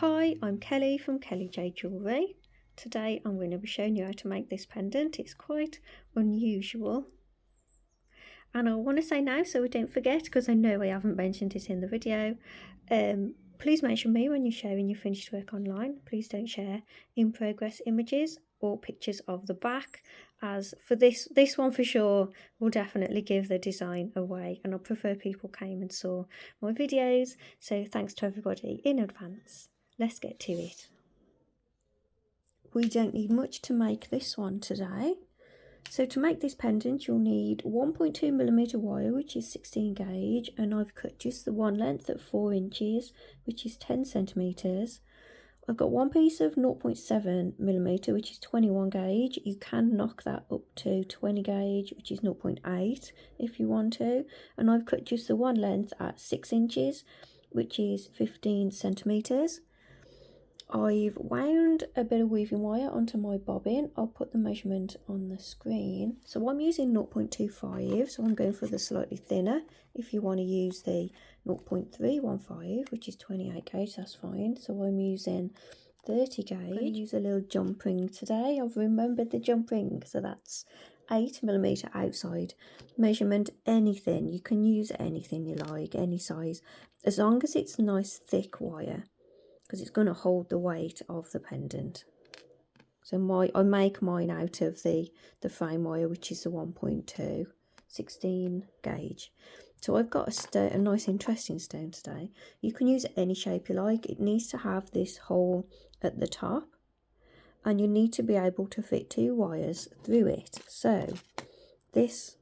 Hi, I'm Kelly from Kelly J Jewellery. Today I'm going to be showing you how to make this pendant. It's quite unusual. And I want to say now, so we don't forget, because I know I haven't mentioned it in the video, please mention me when you're sharing your finished work online. Please don't share in progress images or pictures of the back, as for this one for sure will definitely give the design away, and I prefer people came and saw my videos. So thanks to everybody in advance. Let's get to it. We don't need much to make this one today. So to make this pendant, you'll need 1.2mm wire, which is 16 gauge, and I've cut just the one length at 4 inches, which is 10 centimeters. I've got one piece of 0.7mm, which is 21 gauge. You can knock that up to 20 gauge, which is 0.8 if you want to. And I've cut just the one length at 6 inches, which is 15 centimeters. I've wound a bit of weaving wire onto my bobbin. I'll put the measurement on the screen. So I'm using 0.25, so I'm going for the slightly thinner. If you want to use the 0.315, which is 28 gauge, that's fine. So I'm using 30 gauge. I'm going to use a little jump ring today. I've remembered the jump ring, so that's 8mm outside measurement. Anything, you can use anything you like, any size, as long as it's nice thick wire, because it's going to hold the weight of the pendant. So I make mine out of the frame wire, which is the 1.2, 16 gauge. So I've got a nice interesting stone today. You can use any shape you like. It needs to have this hole at the top, and you need to be able to fit 2 wires through it. So this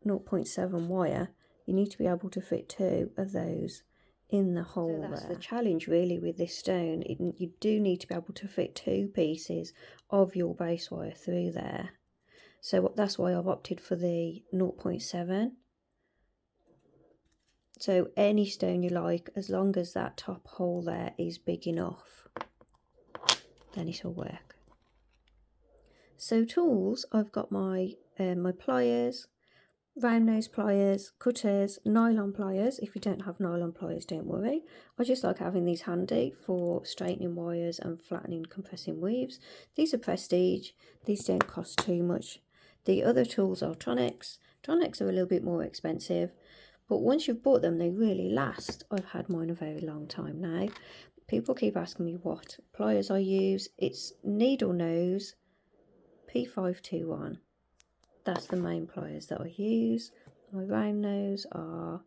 0.7 wire, you need to be able to fit 2 of those in the hole. So that's the challenge really with this stone. You do need to be able to fit 2 pieces of your base wire through there. So that's why I've opted for the 0.7. So any stone you like, as long as that top hole there is big enough, then it'll work. So tools, I've got my pliers, round nose pliers, cutters, nylon pliers. If you don't have nylon pliers, don't worry. I just like having these handy for straightening wires and flattening, compressing weaves. These are Prestige. These don't cost too much. The other tools are Tronex. Tronex are a little bit more expensive, but once you've bought them, they really last. I've had mine a very long time now. People keep asking me what pliers I use. It's needle nose P521. That's the main pliers that I use. My round nose are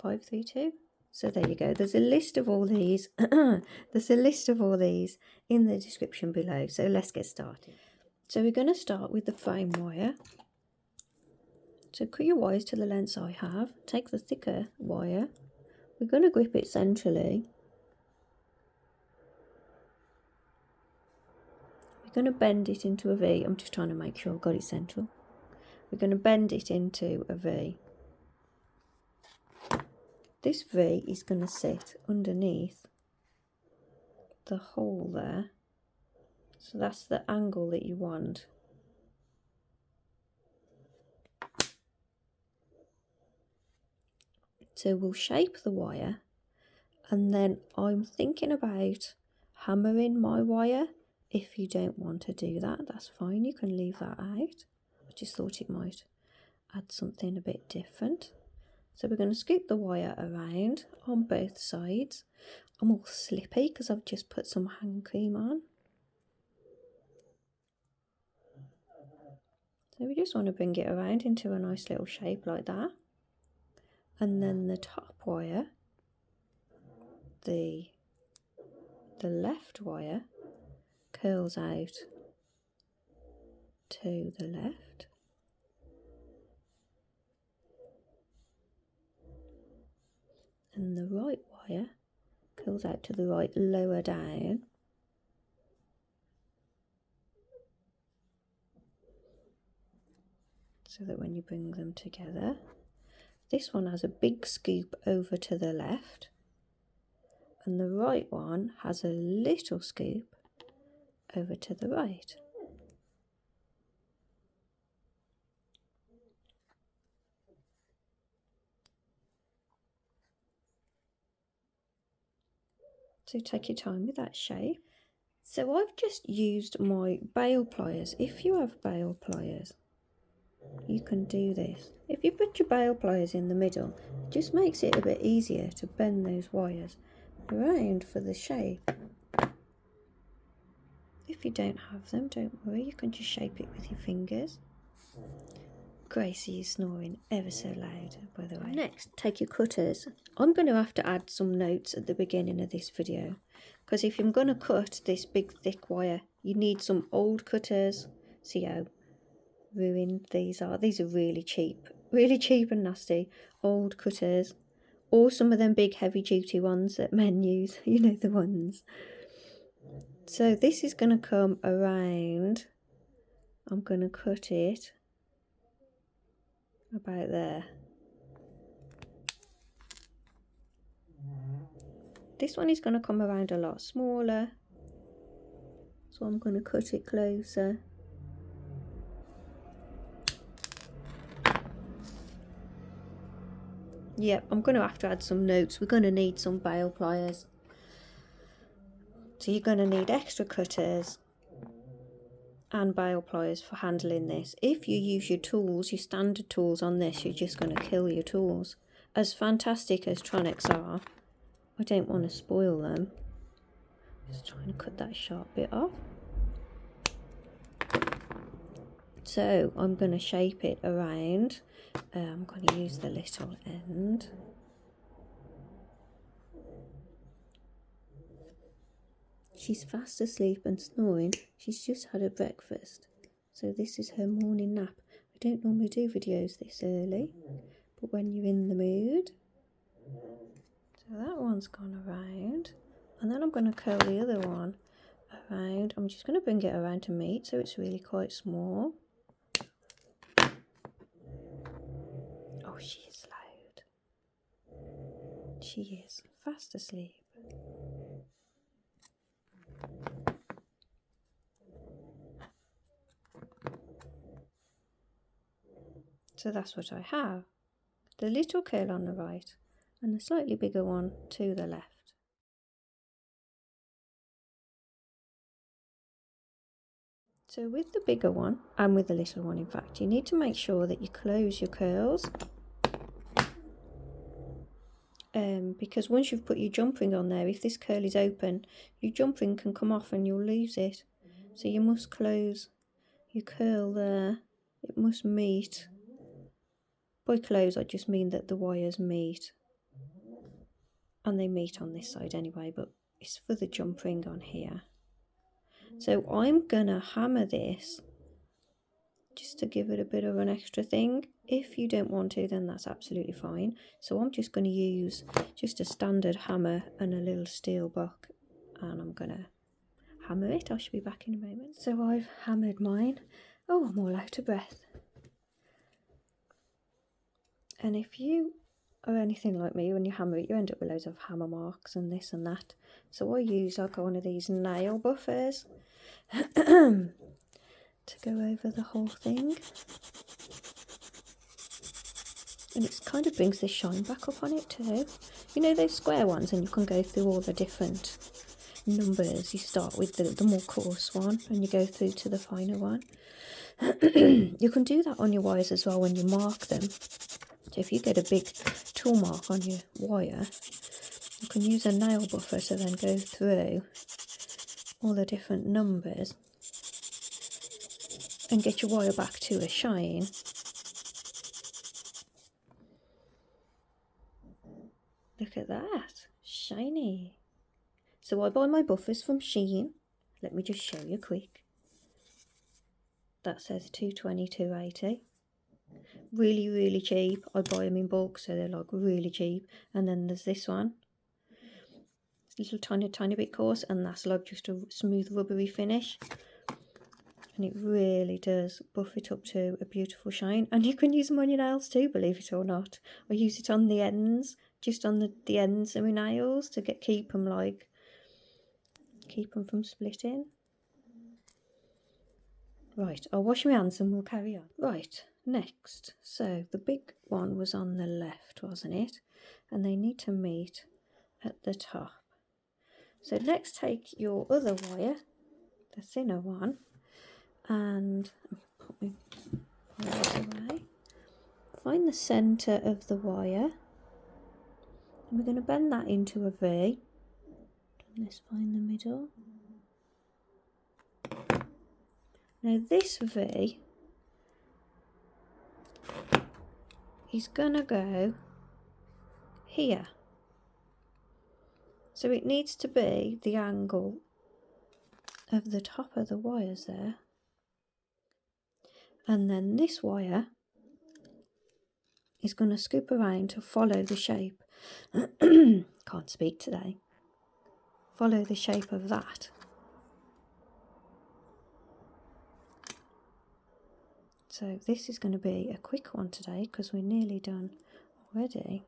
532. So there you go. There's a list of all these. There's a list of all these in the description below. So let's get started. So we're going to start with the frame wire. So cut your wires to the lengths I have. Take the thicker wire. We're going to grip it centrally. We're going to bend it into a V. I'm just trying to make sure I've got it central. We're going to bend it into a V. This V is going to sit underneath the hole there. So that's the angle that you want. So we'll shape the wire, and then I'm thinking about hammering my wire. If you don't want to do that, that's fine. You can leave that out. I just thought it might add something a bit different. So we're going to scoop the wire around on both sides. I'm all slippy because I've just put some hand cream on. So we just want to bring it around into a nice little shape like that. And then the top wire, the left wire, curls out to the left. And the right wire curls out to the right, lower down. So that when you bring them together, this one has a big scoop over to the left, and the right one has a little scoop over to the right. So take your time with that shape. So I've just used my bail pliers. If you have bail pliers, you can do this. If you put your bail pliers in the middle, it just makes it a bit easier to bend those wires around for the shape. If you don't have them, don't worry, you can just shape it with your fingers. Gracie is snoring ever so loud, by the way. Next, take your cutters. I'm going to have to add some notes at the beginning of this video, because if I'm going to cut this big thick wire, you need some old cutters. See how ruined these are? These are really cheap and nasty old cutters, or some of them big heavy duty ones that men use, you know, the ones. So this is going to come around. I'm going to cut it about there. This one is going to come around a lot smaller, so I'm going to cut it closer. Yep, I'm going to have to add some notes. We're going to need some bail pliers. So you're going to need extra cutters and bail pliers for handling this. If you use your tools, your standard tools on this, you're just going to kill your tools. As fantastic as Tronex are, I don't want to spoil them. Just trying to cut that sharp bit off. So I'm going to shape it around. I'm going to use the little end. She's fast asleep and snoring. She's just had her breakfast. So this is her morning nap. I don't normally do videos this early, but when you're in the mood. So that one's gone around. And then I'm going to curl the other one around. I'm just going to bring it around to meet so it's really quite small. Oh, she is loud. She is fast asleep. So that's what I have. The little curl on the right and the slightly bigger one to the left. So with the bigger one, and with the little one in fact, you need to make sure that you close your curls. Because once you've put your jump ring on there, if this curl is open, your jump ring can come off and you'll lose it. So you must close your curl there. It must meet. By close, I just mean that the wires meet. And they meet on this side anyway, but it's for the jump ring on here. So I'm gonna hammer this just to give it a bit of an extra thing. If you don't want to, then that's absolutely fine. So I'm just going to use just a standard hammer and a little steel buck, and I'm gonna hammer it. I should be back in a moment. So I've hammered mine. Oh, I'm all out of breath. And if you are anything like me, when you hammer it, you end up with loads of hammer marks and this and that. So I use like one of these nail buffers to go over the whole thing, and it kind of brings the shine back up on it too. You know those square ones, and you can go through all the different numbers. You start with the more coarse one and you go through to the finer one. You can do that on your wires as well when you mark them. So if you get a big tool mark on your wire, you can use a nail buffer to then go through all the different numbers and get your wire back to a shine. Look at that, shiny. So I buy my buffers from Shein. Let me just show you quick. That says $2.20, $2.80. Really cheap. I buy them in bulk, so they're like really cheap. And then there's this one. It's a little tiny bit coarse, and that's like just a smooth rubbery finish. And it really does buff it up to a beautiful shine. And you can use them on your nails too, believe it or not. I use it on the ends, just on the ends of my nails to keep them from splitting. Right, I'll wash my hands and we'll carry on. Right, next. So the big one was on the left, wasn't it? And they need to meet at the top. So next take your other wire, the thinner one, and put my pliers away. Find the centre of the wire, and we're going to bend that into a V. Let's find the middle. Now this V is going to go here. So it needs to be the angle of the top of the wires there. And then this wire is going to scoop around to follow the shape. Can't speak today. Follow the shape of that. So this is going to be a quick one today because we're nearly done already.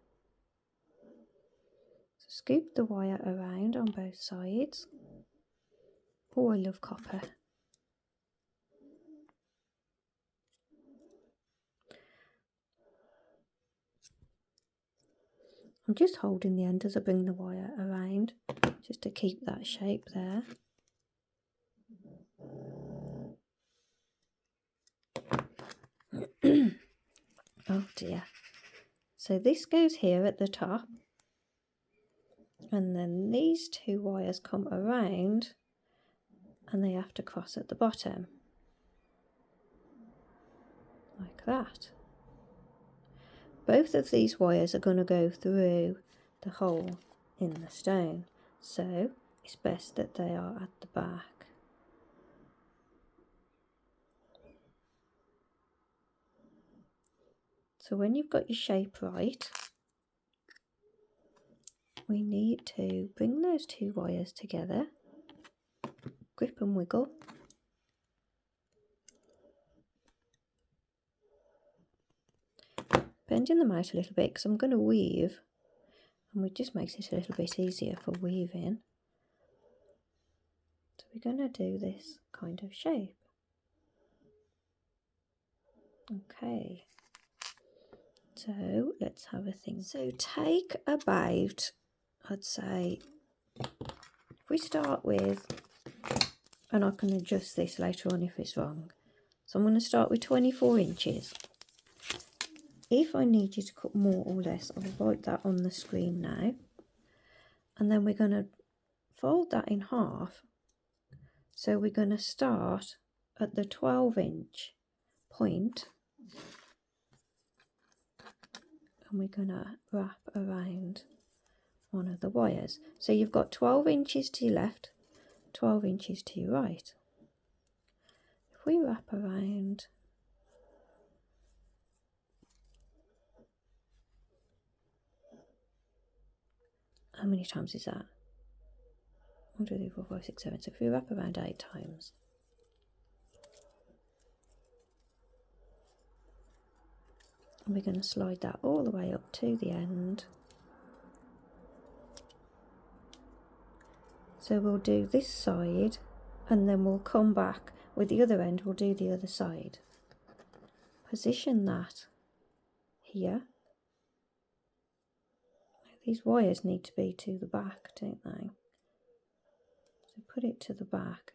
So scoop the wire around on both sides. Oh, I love copper. I'm just holding the end as I bring the wire around, just to keep that shape there. Oh dear. So this goes here at the top, and then these two wires come around and they have to cross at the bottom, like that. Both of these wires are going to go through the hole in the stone, so it's best that they are at the back. So when you've got your shape right, we need to bring those two wires together, grip and wiggle. Bending them out a little bit because I'm going to weave, and it just makes it a little bit easier for weaving. So we're going to do this kind of shape. Okay, so let's have a think. So take about, I'd say, if we start with, and I can adjust this later on if it's wrong. So I'm going to start with 24 inches. If I need you to cut more or less, I'll write that on the screen now. And then we're going to fold that in half. So we're going to start at the 12-inch point, and we're going to wrap around one of the wires. So you've got 12 inches to your left, 12 inches to your right. If we wrap around, how many times is that? 1, 2, 3, 4, 5, 6, 7. So if we wrap around 8 times, and we're going to slide that all the way up to the end. So we'll do this side, and then we'll come back with the other end, we'll do the other side. Position that here. These wires need to be to the back, don't they? So put it to the back.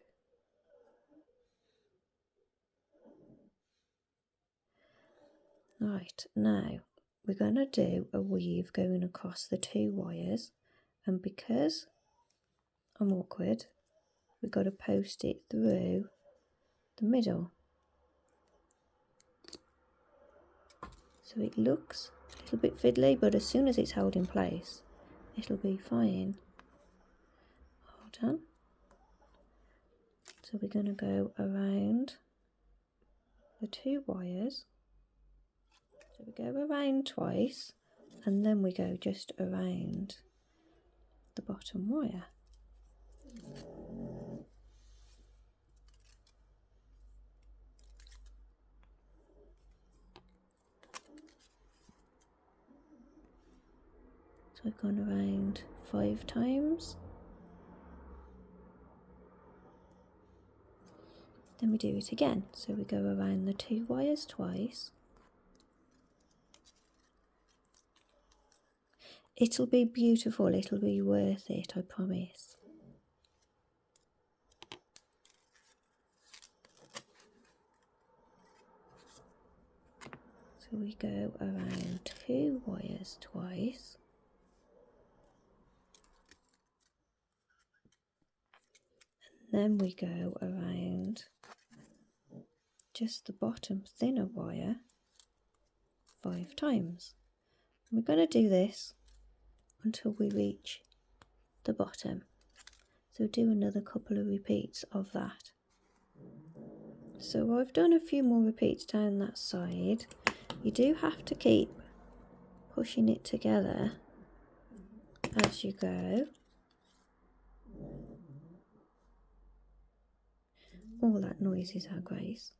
Right, now we're going to do a weave going across the two wires, and because I'm awkward, we've got to post it through the middle. So it looks a little bit fiddly, but as soon as it's held in place, it'll be fine. Hold on. So we're going to go around the two wires. So we go around twice, and then we go just around the bottom wire. So I've gone around 5 times. Then we do it again. So we go around the two wires twice. It'll be beautiful, it'll be worth it, I promise. So we go around 2 wires twice. And then we go around just the bottom thinner wire 5 times. And we're going to do this until we reach the bottom. So do another couple of repeats of that. So I've done a few more repeats down that side. You do have to keep pushing it together as you go. All that noise is our grace.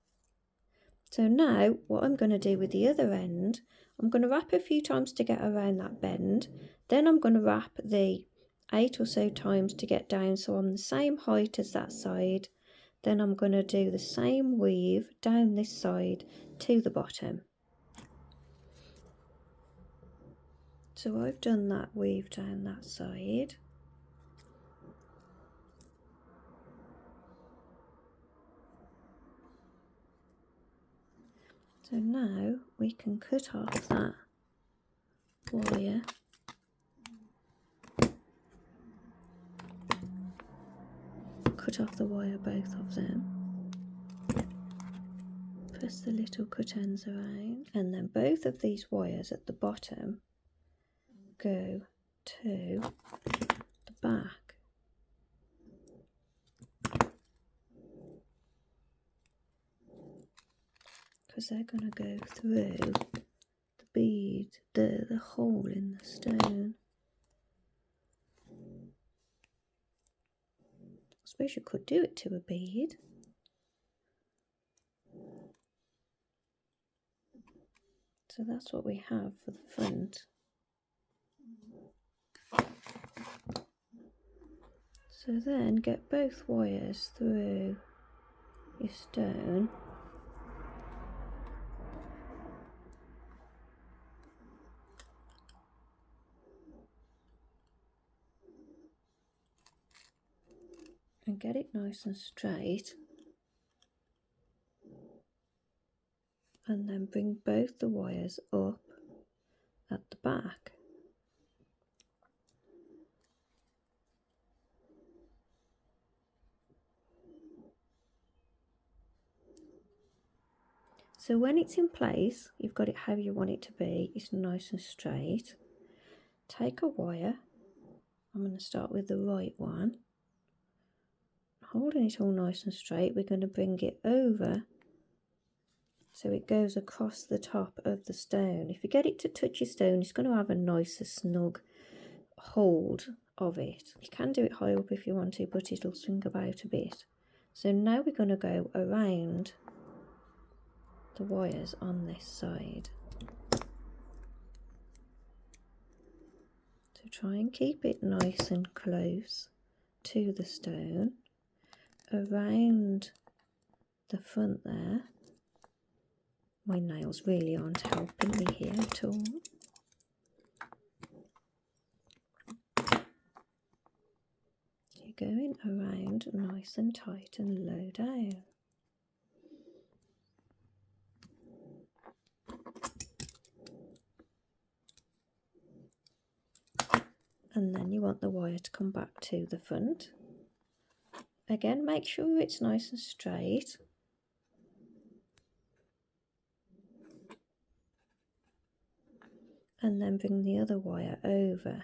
So now what I'm going to do with the other end, I'm going to wrap a few times to get around that bend. Then I'm going to wrap the 8 or so times to get down so I'm the same height as that side. Then I'm going to do the same weave down this side to the bottom. So I've done that weave down that side. So now we can cut off that wire. Cut off the wire, both of them. Press the little cut ends around, and then both of these wires at the bottom go to the back. Because they're going to go through the bead, the hole in the stone. I suppose you could do it to a bead. So that's what we have for the front. So then get both wires through your stone. And get it nice and straight. And then bring both the wires up at the back. So when it's in place, you've got it how you want it to be. It's nice and straight. Take a wire. I'm going to start with the right one. Holding it all nice and straight, we're going to bring it over so it goes across the top of the stone. If you get it to touch your stone, it's going to have a nicer snug hold of it. You can do it high up if you want to, but it'll swing about a bit. So now we're going to go around the wires on this side. So try and keep it nice and close to the stone, around the front there. My nails really aren't helping me here at all. So you're going around nice and tight and low down. And then you want the wire to come back to the front. Again, make sure it's nice and straight. And then bring the other wire over.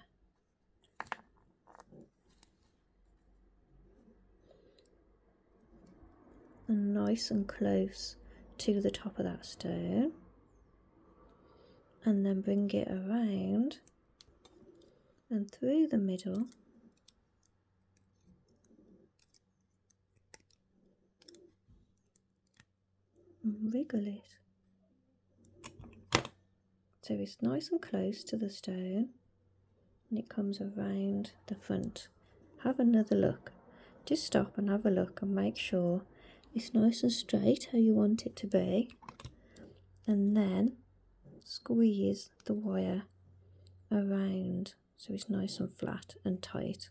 And nice and close to the top of that stone. And then bring it around and through the middle. And wriggle it. So it's nice and close to the stone and it comes around the front. Have another look. Just stop and have a look and make sure it's nice and straight how you want it to be. And then squeeze the wire around so it's nice and flat and tight.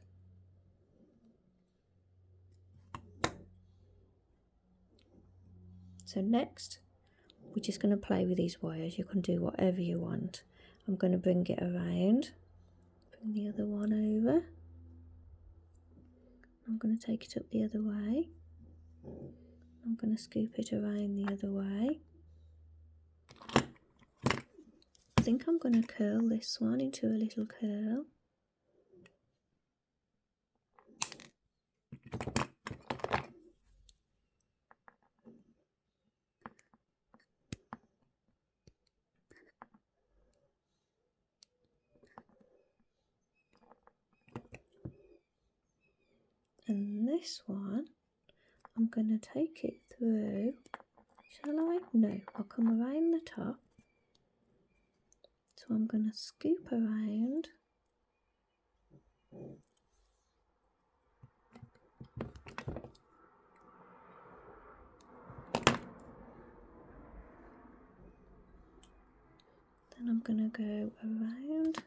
So next we're just going to play with these wires. You can do whatever you want. I'm going to bring it around, bring the other one over. I'm going to take it up the other way. I'm going to scoop it around the other way. I think I'm going to curl this one into a little curl. And this one, I'm going to take it through, shall I? No, I'll come around the top. So I'm going to scoop around. Then I'm going to go around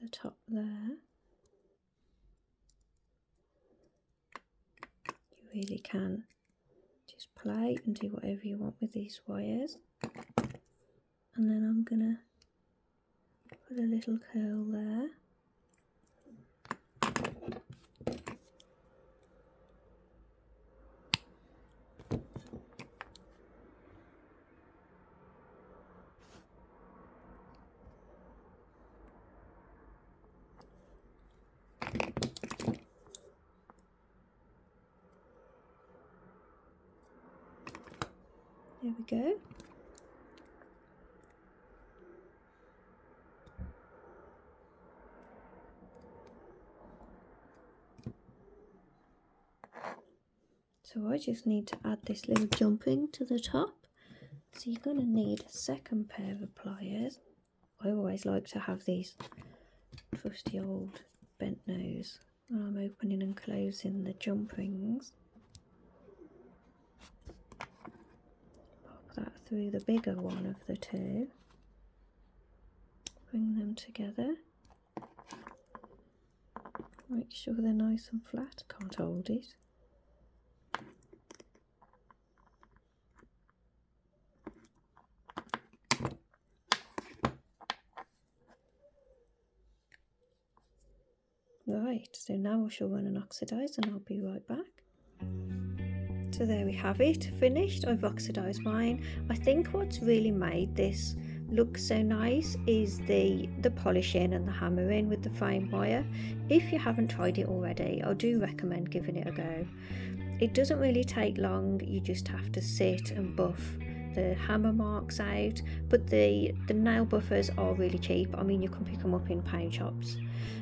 the top there. You really can just play and do whatever you want with these wires. And then I'm going to put a little curl there. There we go. So I just need to add this little jumping to the top. So you're going to need a second pair of pliers. I always like to have these trusty old bent nose when I'm opening and closing the jump rings. Pop that through the bigger one of the two. Bring them together. Make sure they're nice and flat. Can't hold it. Right, so now I shall run and oxidise and I'll be right back. So there we have it, finished. I've oxidised mine. I think what's really made this look so nice is the polishing and the hammering with the fine wire. If you haven't tried it already, I do recommend giving it a go. It doesn't really take long, you just have to sit and buff the hammer marks out, but the nail buffers are really cheap. I mean, you can pick them up in pawn shops.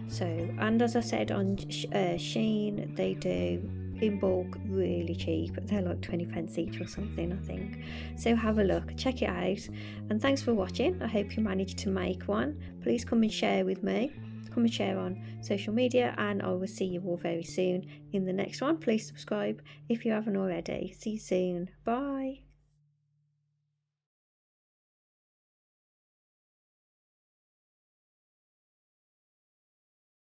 So, and as I said on Shein, they do in bulk really cheap. They're like 20 pence each or something, I think. So have a look, check it out, and thanks for watching. I hope you managed to make one. Please come and share with me. Come and share on social media, and I will see you all very soon in the next one. Please subscribe if you haven't already. See you soon. Bye.